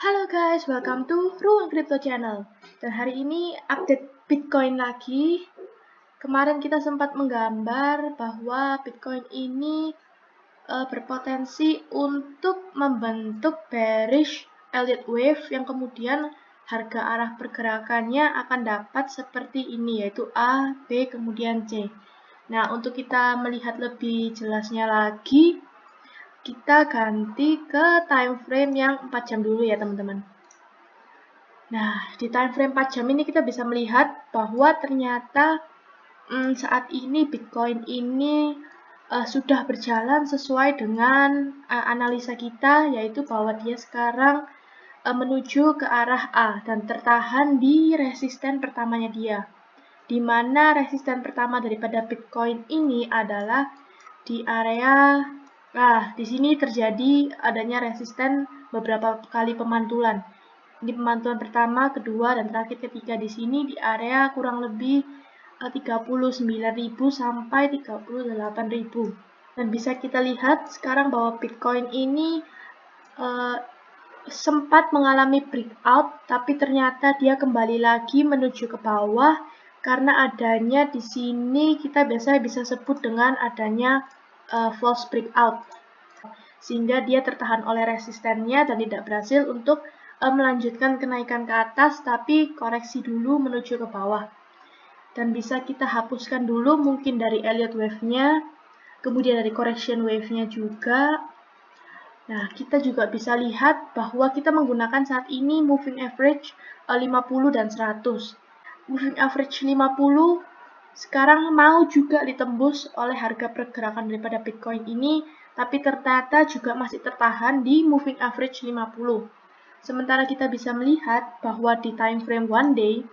Halo guys, welcome to Ruang Crypto Channel. Dan hari ini update Bitcoin lagi. Kemarin kita sempat menggambar bahwa Bitcoin ini berpotensi untuk membentuk bearish Elliott Wave yang kemudian harga arah pergerakannya akan dapat seperti ini, yaitu A, B, kemudian C. Nah, untuk kita melihat lebih jelasnya lagi, kita ganti ke time frame yang 4 jam dulu ya teman-teman. Nah, di time frame 4 jam ini kita bisa melihat bahwa ternyata saat ini Bitcoin ini sudah berjalan sesuai dengan analisa kita, yaitu bahwa dia sekarang menuju ke arah A dan tertahan di resisten pertamanya dia. Di mana resisten pertama daripada Bitcoin ini adalah di area di sini terjadi adanya resisten beberapa kali pemantulan. Di pemantulan pertama, kedua, dan terakhir ketiga di sini di area kurang lebih 39.000 sampai 38.000. Dan bisa kita lihat sekarang bahwa Bitcoin ini sempat mengalami breakout, tapi ternyata dia kembali lagi menuju ke bawah karena adanya di sini kita biasanya bisa sebut dengan adanya false breakout, sehingga dia tertahan oleh resistennya dan tidak berhasil untuk melanjutkan kenaikan ke atas, tapi koreksi dulu menuju ke bawah. Dan bisa kita hapuskan dulu mungkin dari Elliott Wave-nya, kemudian dari correction wave-nya juga. Nah, kita juga bisa lihat bahwa kita menggunakan saat ini moving average 50 dan 100. Moving average 50 sekarang mau juga ditembus oleh harga pergerakan daripada Bitcoin ini, tapi ternyata juga masih tertahan di moving average 50. Sementara kita bisa melihat bahwa di time frame one day,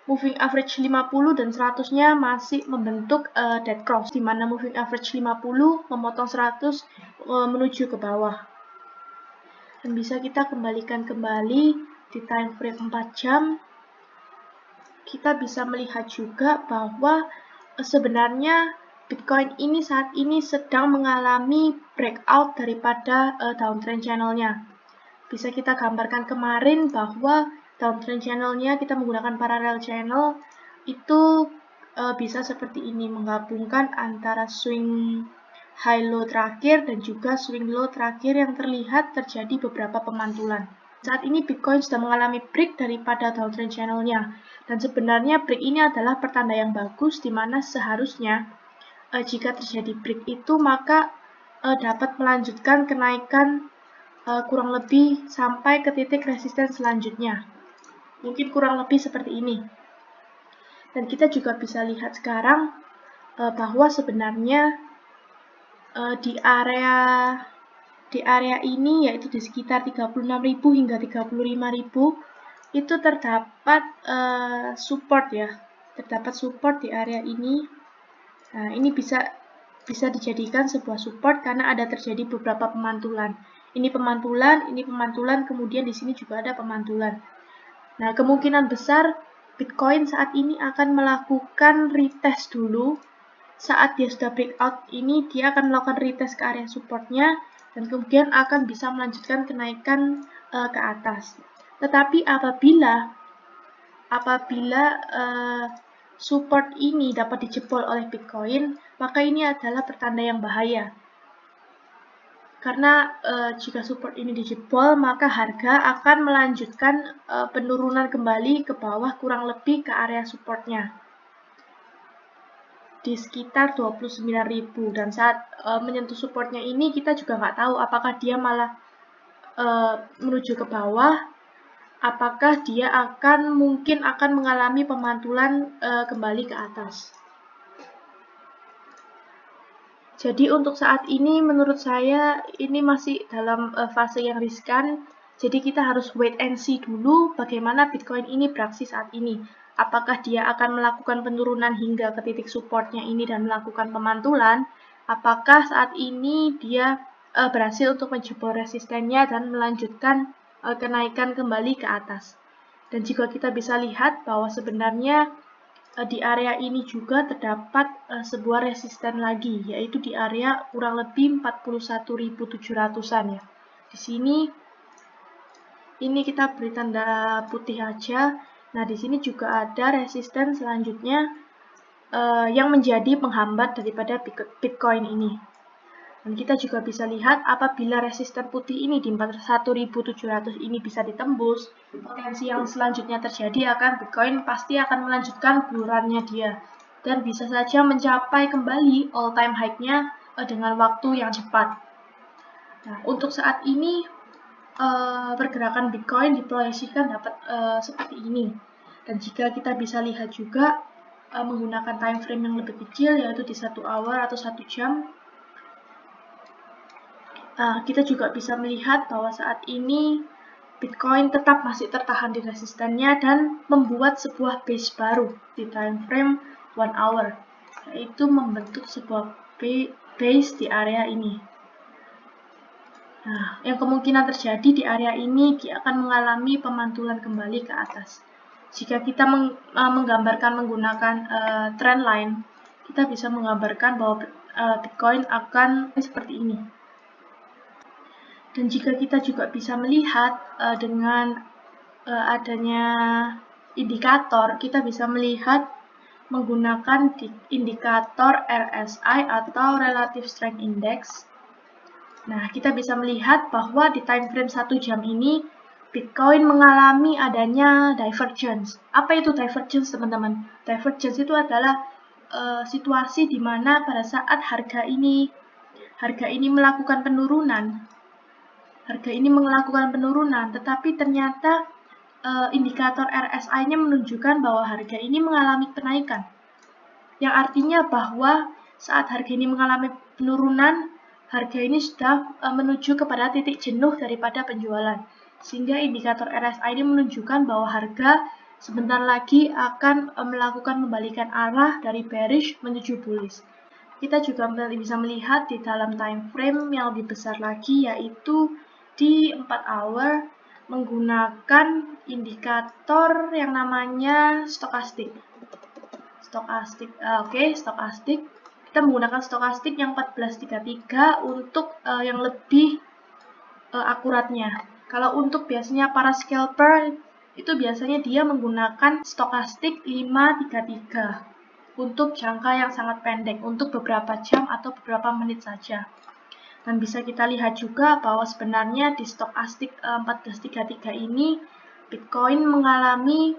moving average 50 dan 100-nya masih membentuk dead cross, di mana moving average 50 memotong 100 menuju ke bawah. Dan bisa kita kembalikan kembali di time frame 4 jam, kita bisa melihat juga bahwa sebenarnya Bitcoin ini saat ini sedang mengalami breakout daripada downtrend channel-nya. Bisa kita gambarkan kemarin bahwa downtrend channel-nya kita menggunakan parallel channel itu bisa seperti ini, menggabungkan antara swing high low terakhir dan juga swing low terakhir yang terlihat terjadi beberapa pemantulan. Saat ini Bitcoin sudah mengalami break daripada downtrend channel-nya, dan sebenarnya break ini adalah pertanda yang bagus, di mana seharusnya jika terjadi break itu maka dapat melanjutkan kenaikan kurang lebih sampai ke titik resisten selanjutnya. Mungkin kurang lebih seperti ini. Dan kita juga bisa lihat sekarang bahwa sebenarnya di area ini, yaitu di sekitar 36.000 hingga 35.000, itu terdapat support ya. Terdapat support di area ini. Nah, ini bisa dijadikan sebuah support karena ada terjadi beberapa pemantulan. Ini pemantulan, kemudian di sini juga ada pemantulan. Nah, kemungkinan besar Bitcoin saat ini akan melakukan retest dulu. Saat dia sudah breakout ini, dia akan melakukan retest ke area supportnya dan kemudian akan bisa melanjutkan kenaikan ke atas. Tetapi apabila support ini dapat dijebol oleh Bitcoin, maka ini adalah pertanda yang bahaya. Karena jika support ini dijebol, maka harga akan melanjutkan penurunan kembali ke bawah kurang lebih ke area supportnya di sekitar 29.000. Dan saat menyentuh supportnya ini, kita juga nggak tahu apakah dia malah menuju ke bawah, apakah dia mungkin akan mengalami pemantulan kembali ke atas. Jadi untuk saat ini menurut saya ini masih dalam fase yang riskan. Jadi kita harus wait and see dulu bagaimana Bitcoin ini beraksi saat ini. Apakah dia akan melakukan penurunan hingga ke titik supportnya ini dan melakukan pemantulan? Apakah saat ini dia berhasil untuk menjebol resistennya dan melanjutkan kenaikan kembali ke atas? Dan juga kita bisa lihat bahwa sebenarnya di area ini juga terdapat sebuah resisten lagi, yaitu di area kurang lebih 41.700-an ya. Di sini Ini kita beri tanda putih aja. Nah, di sini juga ada resisten selanjutnya yang menjadi penghambat daripada Bitcoin ini. Dan kita juga bisa lihat apabila resisten putih ini di 41.700 ini bisa ditembus, potensi yang selanjutnya terjadi akan Bitcoin pasti akan melanjutkan bulurannya dia dan bisa saja mencapai kembali all time high-nya dengan waktu yang cepat. Nah, untuk saat ini pergerakan Bitcoin diproyeksikan dapat seperti ini. Dan jika kita bisa lihat juga menggunakan time frame yang lebih kecil, yaitu di 1 hour atau 1 jam, kita juga bisa melihat bahwa saat ini Bitcoin tetap masih tertahan di resistennya dan membuat sebuah base baru di time frame 1 hour, yaitu membentuk sebuah base di area ini. Nah, yang kemungkinan terjadi di area ini dia akan mengalami pemantulan kembali ke atas. Jika kita menggambarkan menggunakan trend line, kita bisa menggambarkan bahwa Bitcoin akan seperti ini. Dan jika kita juga bisa melihat dengan adanya indikator, kita bisa melihat menggunakan indikator RSI atau Relative Strength Index. Nah, kita bisa melihat bahwa di time frame 1 jam ini, Bitcoin mengalami adanya divergence. Apa itu divergence, teman-teman? Divergence itu adalah situasi di mana pada saat harga ini melakukan penurunan, tetapi ternyata indikator RSI-nya menunjukkan bahwa harga ini mengalami kenaikan. Yang artinya bahwa saat harga ini mengalami penurunan, harga ini sudah menuju kepada titik jenuh daripada penjualan. Sehingga indikator RSI ini menunjukkan bahwa harga sebentar lagi akan melakukan pembalikan arah dari bearish menuju bullish. Kita juga bisa melihat di dalam time frame yang lebih besar lagi, yaitu di 4 hour menggunakan indikator yang namanya stokastik. Stokastik. Kita menggunakan stokastik yang 1433 untuk yang lebih akuratnya. Kalau untuk biasanya para scalper itu biasanya dia menggunakan stokastik 533 untuk jangka yang sangat pendek, untuk beberapa jam atau beberapa menit saja. Dan bisa kita lihat juga bahwa sebenarnya di stokastik 1433 ini Bitcoin mengalami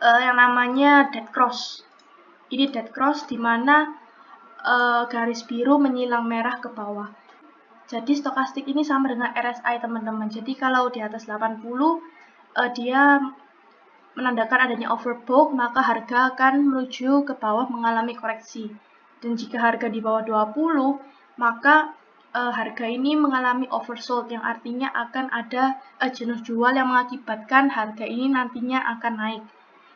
yang namanya dead cross. Ini dead cross di mana garis biru menyilang merah ke bawah. Jadi stokastik ini sama dengan RSI, teman-teman. Jadi kalau di atas 80 dia menandakan adanya overbought, maka harga akan menuju ke bawah mengalami koreksi. Dan jika harga di bawah 20, maka harga ini mengalami oversold, yang artinya akan ada jenuh jual yang mengakibatkan harga ini nantinya akan naik.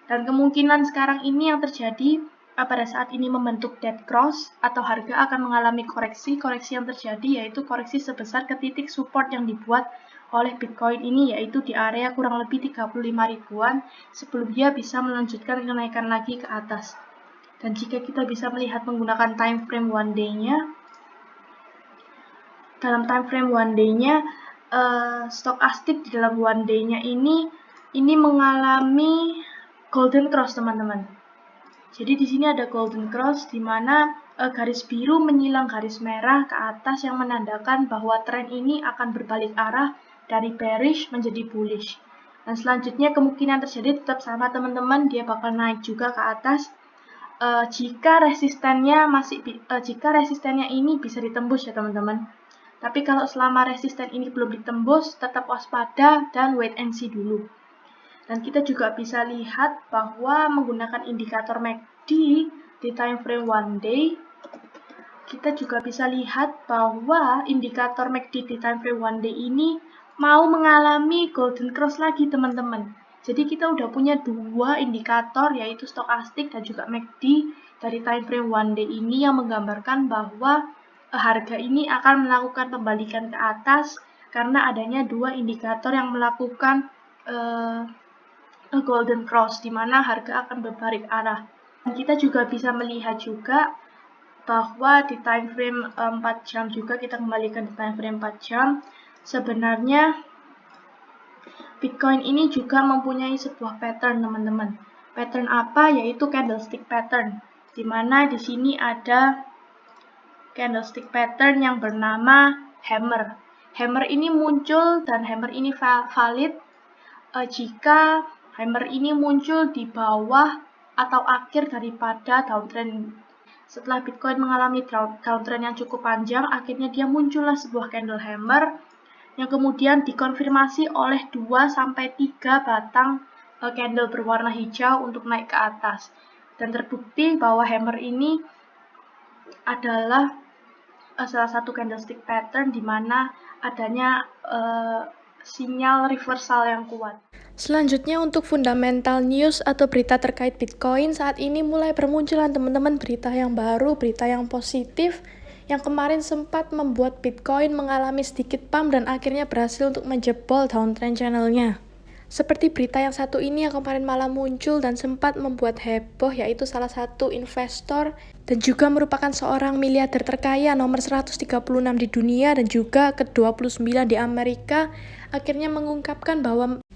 Dan kemungkinan sekarang ini yang terjadi pada saat ini membentuk dead cross atau harga akan mengalami koreksi yang terjadi yaitu koreksi sebesar ke titik support yang dibuat oleh Bitcoin ini, yaitu di area kurang lebih 35 ribuan sebelum dia bisa melanjutkan kenaikan lagi ke atas. Dan jika kita bisa melihat menggunakan time frame one day-nya, dalam time frame one day-nya stokastik di dalam one day-nya ini mengalami golden cross, teman-teman. Jadi di sini ada golden cross di mana garis biru menyilang garis merah ke atas yang menandakan bahwa tren ini akan berbalik arah dari bearish menjadi bullish. Dan selanjutnya kemungkinan terjadi tetap sama, teman-teman, dia bakal naik juga ke atas jika resistennya ini bisa ditembus ya, teman-teman. Tapi kalau selama resisten ini belum ditembus, tetap waspada dan wait and see dulu. Dan kita juga bisa lihat bahwa menggunakan indikator MACD di time frame one day, kita juga bisa lihat bahwa indikator MACD di time frame one day ini mau mengalami golden cross lagi, teman-teman. Jadi kita udah punya dua indikator, yaitu stokastik dan juga MACD dari time frame one day ini yang menggambarkan bahwa harga ini akan melakukan pembalikan ke atas karena adanya dua indikator yang melakukan golden cross di mana harga akan berbalik arah. Dan kita juga bisa melihat juga bahwa di time frame 4 jam juga, kita kembalikan di time frame 4 jam, sebenarnya Bitcoin ini juga mempunyai sebuah pattern, teman-teman. Pattern apa? Yaitu candlestick pattern. Di mana di sini ada candlestick pattern yang bernama hammer. Hammer ini muncul dan hammer ini valid jika hammer ini muncul di bawah atau akhir daripada downtrend. Setelah Bitcoin mengalami downtrend yang cukup panjang, akhirnya dia muncullah sebuah candle hammer yang kemudian dikonfirmasi oleh 2-3 batang candle berwarna hijau untuk naik ke atas. Dan terbukti bahwa hammer ini adalah salah satu candlestick pattern di mana adanya sinyal reversal yang kuat. Selanjutnya untuk fundamental news atau berita terkait Bitcoin, saat ini mulai bermunculan teman-teman berita yang baru, berita yang positif, yang kemarin sempat membuat Bitcoin mengalami sedikit pump dan akhirnya berhasil untuk menjebol downtrend channelnya. Seperti berita yang satu ini yang kemarin malam muncul dan sempat membuat heboh, yaitu salah satu investor dan juga merupakan seorang miliarder terkaya nomor 136 di dunia dan juga ke-29 di Amerika, akhirnya mengungkapkan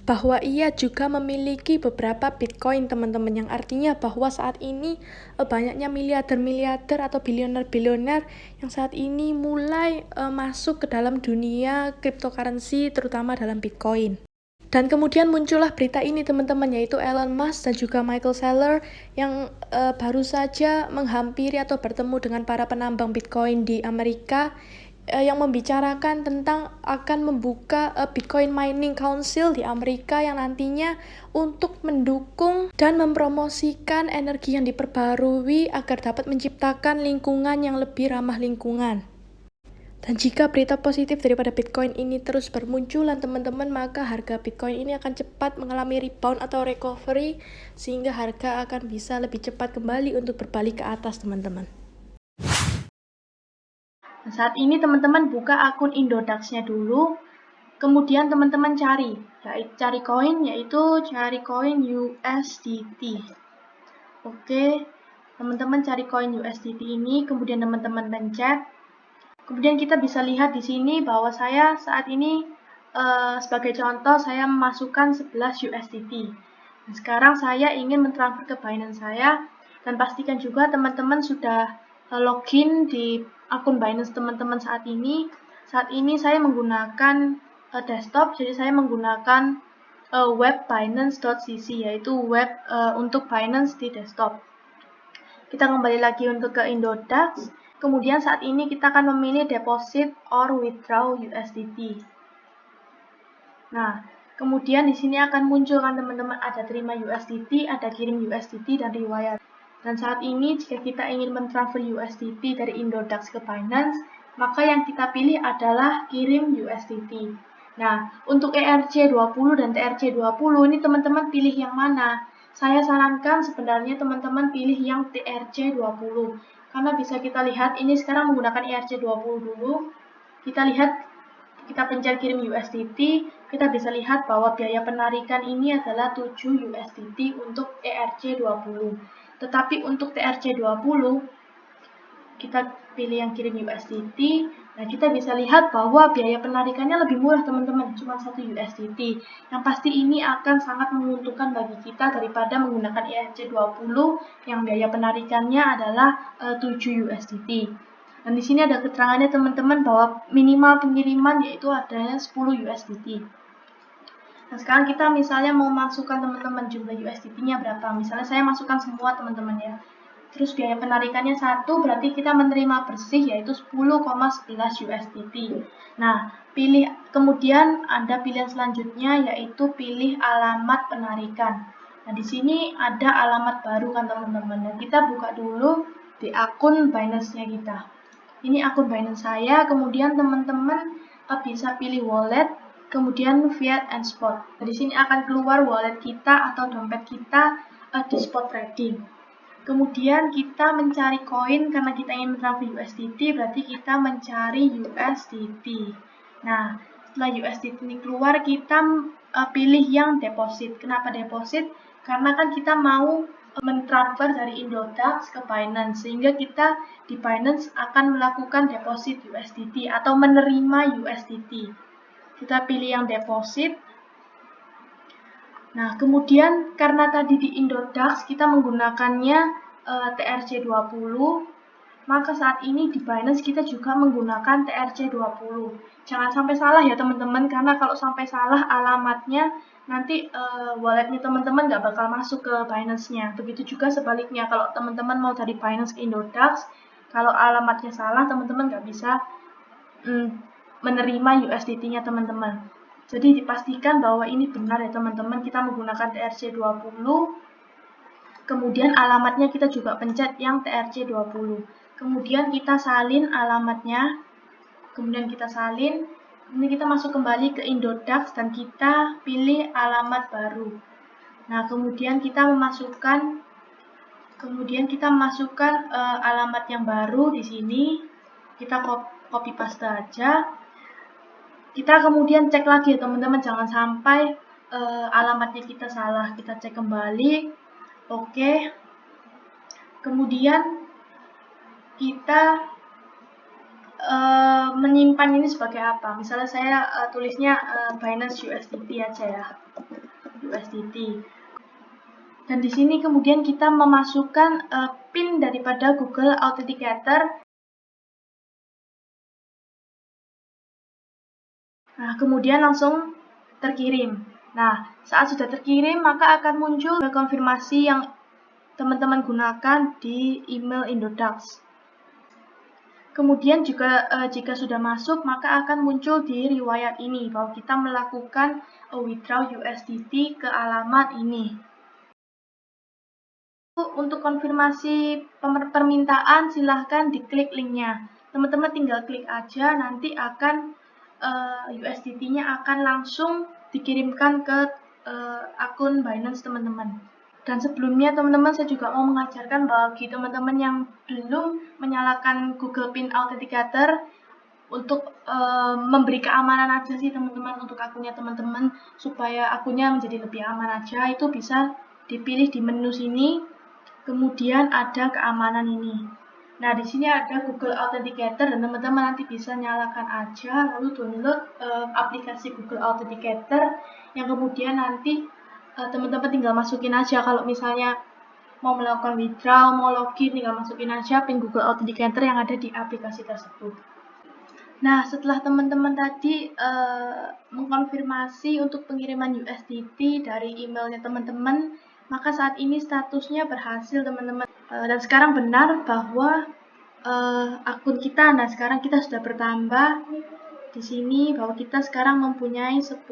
bahwa ia juga memiliki beberapa Bitcoin, teman-teman, yang artinya bahwa saat ini banyaknya miliarder-miliarder atau bilioner-bilioner yang saat ini mulai masuk ke dalam dunia cryptocurrency, terutama dalam Bitcoin. Dan kemudian muncullah berita ini, teman-teman, yaitu Elon Musk dan juga Michael Saylor yang baru saja menghampiri atau bertemu dengan para penambang Bitcoin di Amerika yang membicarakan tentang akan membuka Bitcoin Mining Council di Amerika yang nantinya untuk mendukung dan mempromosikan energi yang diperbarui agar dapat menciptakan lingkungan yang lebih ramah lingkungan. Dan jika berita positif daripada Bitcoin ini terus bermunculan, teman-teman, maka harga Bitcoin ini akan cepat mengalami rebound atau recovery sehingga harga akan bisa lebih cepat kembali untuk berbalik ke atas, teman-teman. Nah, saat ini teman-teman buka akun Indodax-nya dulu, kemudian teman-teman cari koin, yaitu cari koin USDT. Oke, teman-teman cari koin USDT ini, kemudian teman-teman pencet. Kemudian kita bisa lihat di sini bahwa saya saat ini sebagai contoh saya memasukkan 11 USDT. Nah, sekarang saya ingin mentransfer ke Binance saya, dan pastikan juga teman-teman sudah login di akun Binance teman-teman saat ini. Saat ini saya menggunakan desktop, jadi saya menggunakan web binance.cc, yaitu web untuk Binance di desktop. Kita kembali lagi untuk ke Indodax. Kemudian saat ini kita akan memilih deposit or withdraw USDT. Nah, kemudian di sini akan muncul kan teman-teman, ada terima USDT, ada kirim USDT, dan riwayat. Dan saat ini jika kita ingin mentransfer USDT dari Indodax ke Binance, maka yang kita pilih adalah kirim USDT. Nah, untuk ERC20 dan TRC20 ini teman-teman pilih yang mana? Saya sarankan sebenarnya teman-teman pilih yang TRC20. Karena bisa kita lihat, ini sekarang menggunakan ERC20 dulu. Kita lihat, kita pencet kirim USDT, kita bisa lihat bahwa biaya penarikan ini adalah 7 USDT untuk ERC20. Tetapi untuk TRC20, kita pilih yang kirim USDT. Nah, kita bisa lihat bahwa biaya penarikannya lebih murah, teman-teman, cuma 1 USDT. Yang pasti ini akan sangat menguntungkan bagi kita daripada menggunakan ERC20 yang biaya penarikannya adalah 7 USDT. Dan di sini ada keterangannya, teman-teman, bahwa minimal pengiriman yaitu adanya 10 USDT. Nah, sekarang kita misalnya mau masukkan, teman-teman, jumlah USDT-nya berapa. Misalnya saya masukkan semua, teman-teman, ya. Terus biaya penarikannya 1, berarti kita menerima bersih yaitu 10,11 USDT. Nah, kemudian ada pilihan selanjutnya yaitu pilih alamat penarikan. Nah, di sini ada alamat baru kan teman-teman. Nah, kita buka dulu di akun Binance-nya kita. Ini akun Binance saya, kemudian teman-teman bisa pilih wallet, kemudian fiat and spot. Nah, di sini akan keluar wallet kita atau dompet kita di spot trading. Kemudian kita mencari koin karena kita ingin mentransfer USDT, berarti kita mencari USDT. Nah, setelah USDT ini keluar, kita pilih yang deposit. Kenapa deposit? Karena kan kita mau mentransfer dari Indodax ke Binance, sehingga kita di Binance akan melakukan deposit USDT atau menerima USDT. Kita pilih yang deposit. Nah, kemudian karena tadi di Indodax kita menggunakannya TRC20, maka saat ini di Binance kita juga menggunakan TRC20. Jangan sampai salah ya teman-teman, karena kalau sampai salah alamatnya, nanti walletnya teman-teman nggak bakal masuk ke Binance-nya. Begitu juga sebaliknya, kalau teman-teman mau dari Binance ke Indodax, kalau alamatnya salah, teman-teman nggak bisa menerima USDT-nya teman-teman. Jadi dipastikan bahwa ini benar ya teman-teman, kita menggunakan TRC20, kemudian alamatnya kita juga pencet yang TRC20. Kemudian kita salin alamatnya, ini kita masuk kembali ke Indodax dan kita pilih alamat baru. Nah, kemudian kita memasukkan alamat yang baru di sini, kita copy paste aja. Kita kemudian cek lagi ya teman-teman, jangan sampai alamatnya kita salah. Kita cek kembali, oke. Kemudian kita menyimpan ini sebagai apa? Misalnya saya tulisnya Binance USDT aja ya, USDT. Dan di sini kemudian kita memasukkan PIN daripada Google Authenticator. Nah, kemudian langsung terkirim. Nah, saat sudah terkirim, maka akan muncul konfirmasi yang teman-teman gunakan di email Indodax. Kemudian juga jika sudah masuk, maka akan muncul di riwayat ini bahwa kita melakukan withdraw USDT ke alamat ini. Untuk konfirmasi permintaan, silahkan diklik linknya. Teman-teman tinggal klik aja, nanti akan USDT-nya akan langsung dikirimkan ke akun Binance teman-teman. Dan sebelumnya teman-teman saya juga mau mengajarkan bagi teman-teman yang belum menyalakan Google PIN Authenticator untuk memberi keamanan aja sih teman-teman untuk akunnya teman-teman, supaya akunnya menjadi lebih aman aja. Itu bisa dipilih di menu sini, kemudian ada keamanan ini. Nah, di sini ada Google Authenticator dan teman-teman nanti bisa nyalakan aja, lalu download aplikasi Google Authenticator yang kemudian nanti teman-teman tinggal masukin aja. Kalau misalnya mau melakukan withdraw, mau login, tinggal masukin aja PIN Google Authenticator yang ada di aplikasi tersebut. Nah, setelah teman-teman tadi mengkonfirmasi untuk pengiriman USDT dari emailnya teman-teman, maka saat ini statusnya berhasil teman-teman. Dan sekarang benar bahwa akun kita, nah sekarang kita sudah bertambah di sini bahwa kita sekarang mempunyai 10,11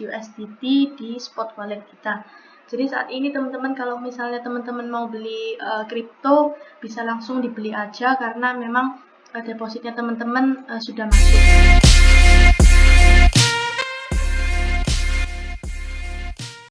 USDT di spot wallet kita. Jadi saat ini teman-teman kalau misalnya teman-teman mau beli kripto bisa langsung dibeli aja karena memang depositnya teman-teman sudah masuk.